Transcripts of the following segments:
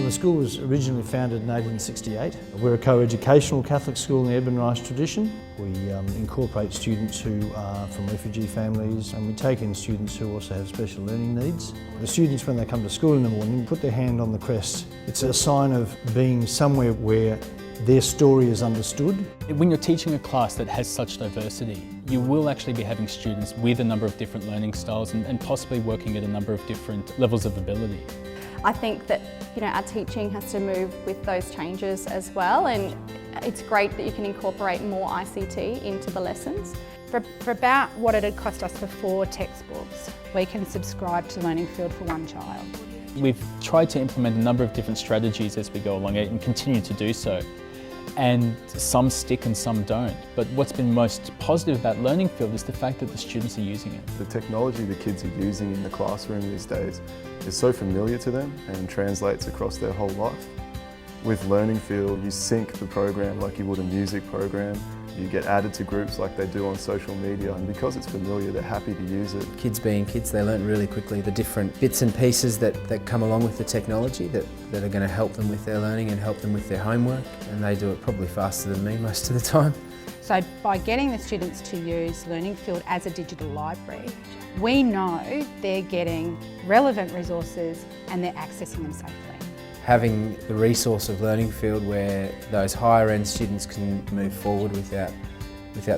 The school was originally founded in 1868. We're a co-educational Catholic school in the Edmund Rice tradition. We incorporate students who are from refugee families, and we take in students who also have special learning needs. The students, when they come to school in the morning, put their hand on the crest. It's a sign of being somewhere where their story is understood. When you're teaching a class that has such diversity, you will actually be having students with a number of different learning styles and possibly working at a number of different levels of ability. I think that our teaching has to move with those changes as well, and it's great that you can incorporate more ICT into the lessons. For about what it had cost us for 4 textbooks, we can subscribe to LearningField for 1 child. We've tried to implement a number of different strategies as we go along and continue to do so. And some stick and some don't. But what's been most positive about LearningField is the fact that the students are using it. The technology the kids are using in the classroom these days is so familiar to them and translates across their whole life. With LearningField, you sync the program like you would a music program. You get added to groups like they do on social media, and because it's familiar, they're happy to use it. Kids being kids, they learn really quickly the different bits and pieces that come along with the technology that are going to help them with their learning and help them with their homework, and they do it probably faster than me most of the time. So by getting the students to use LearningField as a digital library, we know they're getting relevant resources and they're accessing them safely. Having the resource of LearningField where those higher end students can move forward without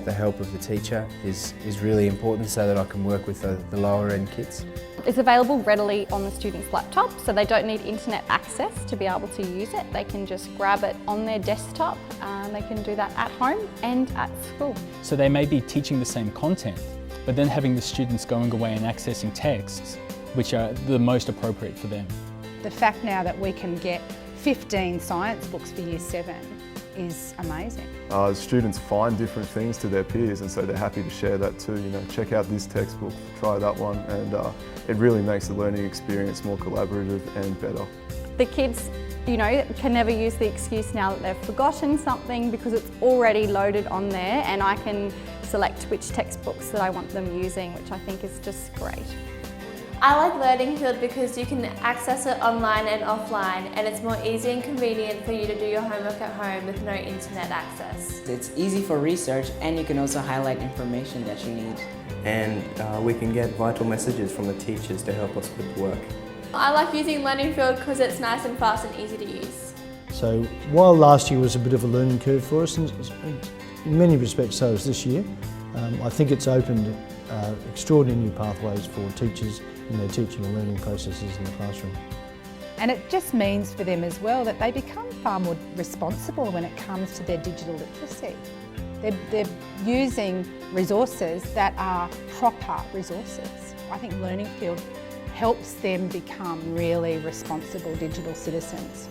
the help of the teacher is really important, so that I can work with the lower end kids. It's available readily on the student's laptop, so they don't need internet access to be able to use it. They can just grab it on their desktop, and they can do that at home and at school. So they may be teaching the same content, but then having the students going away and accessing texts which are the most appropriate for them. The fact now that we can get 15 science books for Year 7 is amazing. Students find different things to their peers, and so they're happy to share that too. Check out this textbook, try that one, and it really makes the learning experience more collaborative and better. The kids, can never use the excuse now that they've forgotten something, because it's already loaded on there, and I can select which textbooks that I want them using, which I think is just great. I like LearningField because you can access it online and offline, and it's more easy and convenient for you to do your homework at home with no internet access. It's easy for research, and you can also highlight information that you need. And we can get vital messages from the teachers to help us with work. I like using LearningField because it's nice and fast and easy to use. So while last year was a bit of a learning curve for us, and in many respects so is this year, I think it's opened extraordinary new pathways for teachers in their teaching and learning processes in the classroom. And it just means for them as well that they become far more responsible when it comes to their digital literacy. They're using resources that are proper resources. I think LearningField helps them become really responsible digital citizens.